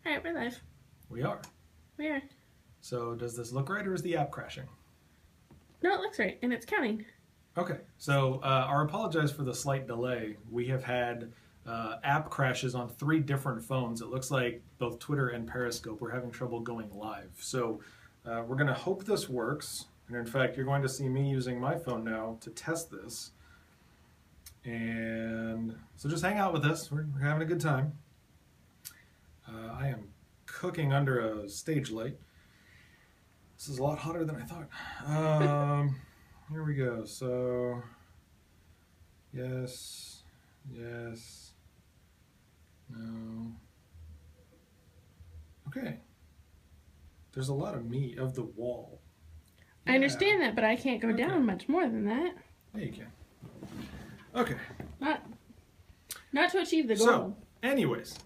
All right, we're live. We are. We are. So does this look right or is the app crashing? No, it looks right, and it's counting. Okay, so I apologize for the slight delay. We have had app crashes on 3 different phones. It looks like both Twitter and Periscope were having trouble going live. So we're going to hope this works. And in fact, you're going to see me using my phone now to test this. And so just hang out with us. We're having a good time. I am cooking under a stage light. This is a lot hotter than I thought. Here we go. So, yes, yes, no. Okay. There's a lot of meat of the wall. I understand that, but I can't go Okay. down much more than that. Yeah, you can. Okay. Not to achieve the goal. So, anyways,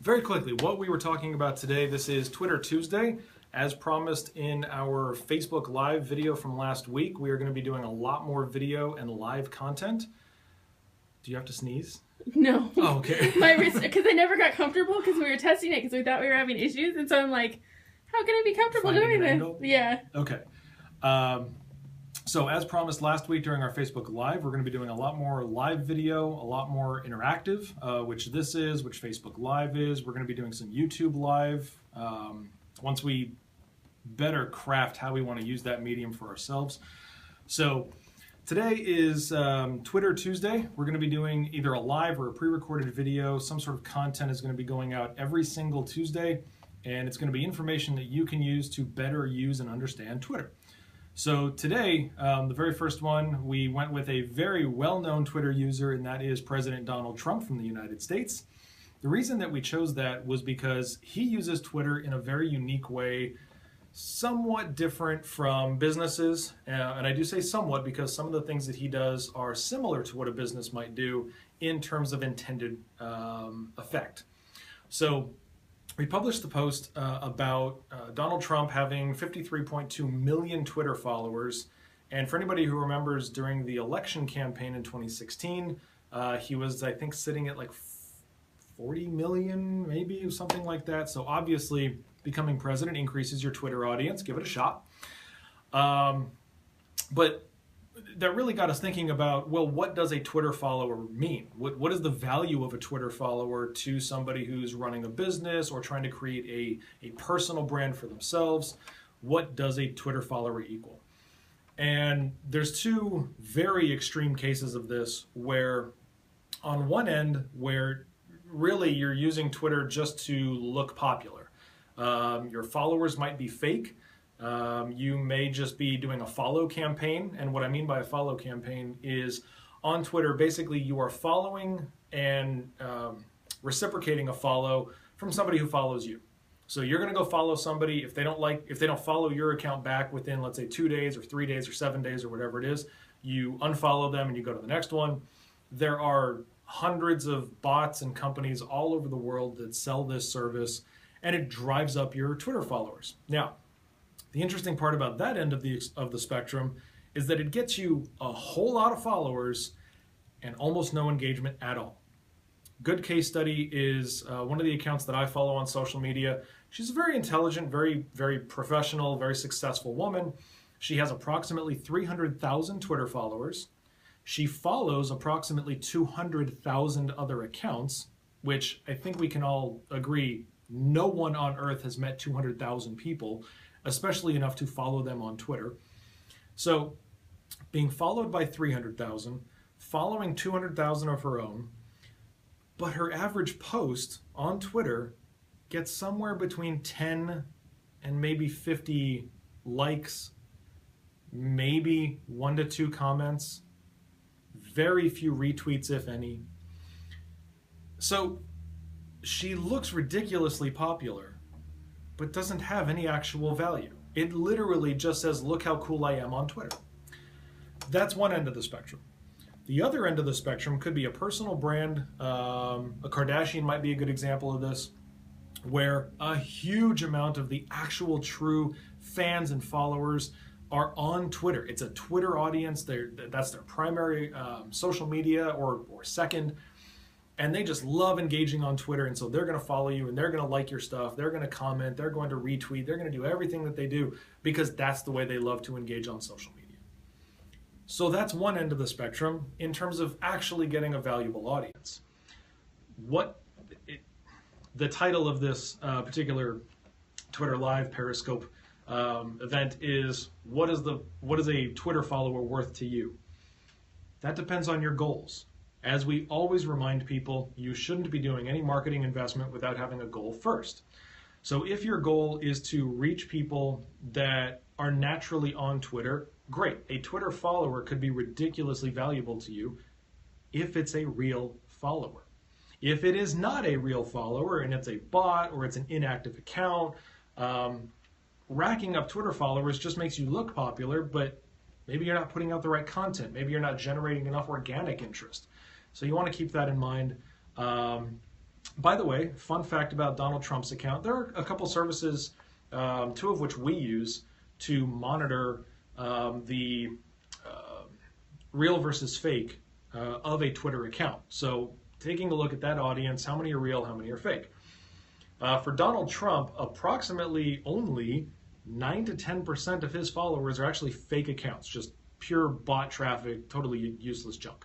very quickly, what we were talking about today, this is Twitter Tuesday. As promised in our Facebook Live video from last week, we are going to be doing a lot more video and live content. Do you have to sneeze? No. Oh, okay. Because I never got comfortable because we were testing it because we thought we were having issues, and so I'm like, how can I be comfortable Finding doing an this? angle? Yeah. Okay. So as promised last week during our Facebook Live, we're going to be doing a lot more live video, a lot more interactive, which this is, which Facebook Live is. We're going to be doing some YouTube Live. Once we better craft how we want to use that medium for ourselves. So today is Twitter Tuesday. We're going to be doing either a live or a pre-recorded video. Some sort of content is going to be going out every single Tuesday, and it's going to be information that you can use to better use and understand Twitter. So today, the very first one, we went with a very well-known Twitter user, and that is President Donald Trump from the United States. The reason that we chose that was because he uses Twitter in a very unique way, somewhat different from businesses. And I do say somewhat because some of the things that he does are similar to what a business might do in terms of intended effect. So we published the post about Donald Trump having 53.2 million Twitter followers. And for anybody who remembers during the election campaign in 2016, he was, I think, sitting at like 40 million, maybe, something like that. So obviously, becoming president increases your Twitter audience. Give it a shot. But that really got us thinking about, well, what does a Twitter follower mean? What is the value of a Twitter follower to somebody who's running a business or trying to create a personal brand for themselves? What does a Twitter follower equal? And there's 2 very extreme cases of this where on one end, where really you're using Twitter just to look popular. Your followers might be fake. You may just be doing a follow campaign. And what I mean by a follow campaign is on Twitter, basically you are following and reciprocating a follow from somebody who follows you. So you're going to go follow somebody. If they don't follow your account back within, let's say, 2 days or 3 days or 7 days or whatever it is, you unfollow them and you go to the next one. There are hundreds of bots and companies all over the world that sell this service, and it drives up your Twitter followers. Now, the interesting part about that end of the spectrum is that it gets you a whole lot of followers and almost no engagement at all. Good case study is one of the accounts that I follow on social media. She's a very intelligent, very, very professional, very successful woman. She has approximately 300,000 Twitter followers. She follows approximately 200,000 other accounts, which I think we can all agree no one on earth has met 200,000 people, especially enough to follow them on Twitter. So being followed by 300,000, following 200,000 of her own, but her average post on Twitter gets somewhere between 10 and maybe 50 likes, maybe 1 to 2 comments, very few retweets, if any. So she looks ridiculously popular, but doesn't have any actual value. It literally just says, look how cool I am on Twitter. That's one end of the spectrum. The other end of the spectrum could be a personal brand. A Kardashian might be a good example of this, where a huge amount of the actual true fans and followers are on Twitter. It's a Twitter audience. That's their primary social media or second. and they just love engaging on Twitter, and so they're going to follow you and they're going to like your stuff, they're going to comment, they're going to retweet, they're going to do everything that they do because that's the way they love to engage on social media. So that's one end of the spectrum in terms of actually getting a valuable audience. The title of this particular Twitter Live Periscope event is what is a Twitter follower worth to you? That depends on your goals. As we always remind people, you shouldn't be doing any marketing investment without having a goal first. So if your goal is to reach people that are naturally on Twitter, great. A Twitter follower could be ridiculously valuable to you if it's a real follower. If it is not a real follower and it's a bot or it's an inactive account, racking up Twitter followers just makes you look popular, but maybe you're not putting out the right content. Maybe you're not generating enough organic interest. So you want to keep that in mind. By the way, fun fact about Donald Trump's account, there are a couple services, two of which we use to monitor the real versus fake of a Twitter account. So taking a look at that audience, how many are real, how many are fake. For Donald Trump, approximately only 9 to 10% of his followers are actually fake accounts, just pure bot traffic, totally useless junk.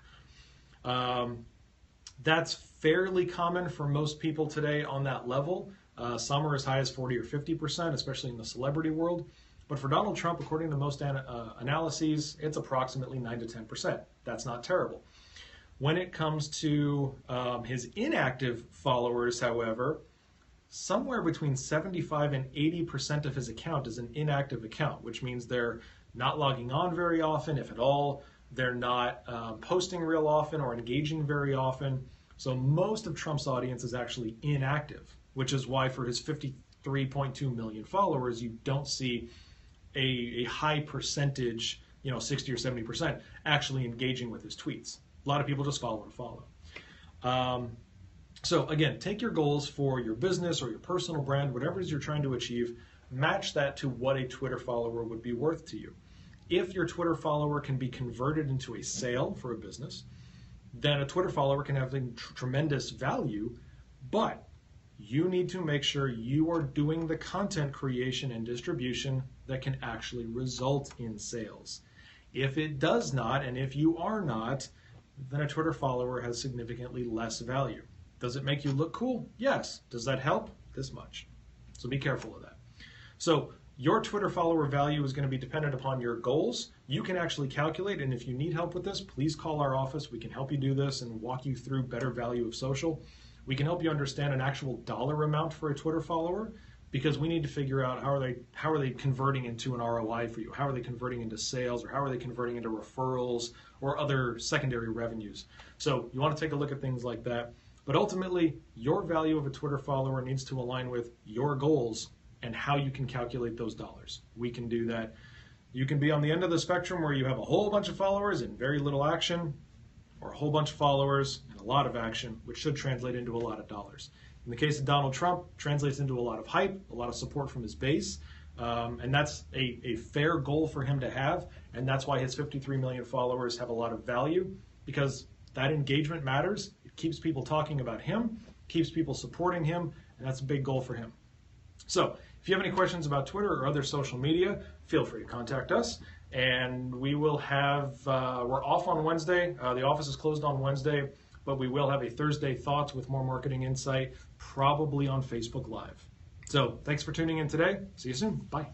That's fairly common for most people today on that level. Some are as high as 40 or 50%, especially in the celebrity world. But for Donald Trump, according to most analyses, it's approximately 9 to 10%. That's not terrible. When it comes to his inactive followers, however, somewhere between 75 and 80% of his account is an inactive account, which means they're not logging on very often, if at all. They're not posting real often or engaging very often. So most of Trump's audience is actually inactive, which is why for his 53.2 million followers, you don't see a high percentage, 60 or 70%, actually engaging with his tweets. A lot of people just follow and follow. So again, take your goals for your business or your personal brand, whatever it is you're trying to achieve, match that to what a Twitter follower would be worth to you. If your Twitter follower can be converted into a sale for a business, then a Twitter follower can have tremendous value, but you need to make sure you are doing the content creation and distribution that can actually result in sales. If it does not, and if you are not, then a Twitter follower has significantly less value. Does it make you look cool? Yes. Does that help? This much. So be careful of that. So your Twitter follower value is going to be dependent upon your goals. You can actually calculate, and if you need help with this, please call our office. We can help you do this and walk you through better value of social. We can help you understand an actual dollar amount for a Twitter follower, because we need to figure out how are they converting into an ROI for you? How are they converting into sales, or how are they converting into referrals or other secondary revenues? So you want to take a look at things like that. But ultimately, your value of a Twitter follower needs to align with your goals and how you can calculate those dollars. We can do that. You can be on the end of the spectrum where you have a whole bunch of followers and very little action, or a whole bunch of followers and a lot of action, which should translate into a lot of dollars. In the case of Donald Trump, translates into a lot of hype, a lot of support from his base, and that's a fair goal for him to have, and that's why his 53 million followers have a lot of value, because that engagement matters. It keeps people talking about him, keeps people supporting him, and that's a big goal for him. So if you have any questions about Twitter or other social media, feel free to contact us. And we will have, we're off on Wednesday. The office is closed on Wednesday, but we will have a Thursday Thoughts with more marketing insight, probably on Facebook Live. So thanks for tuning in today. See you soon. Bye.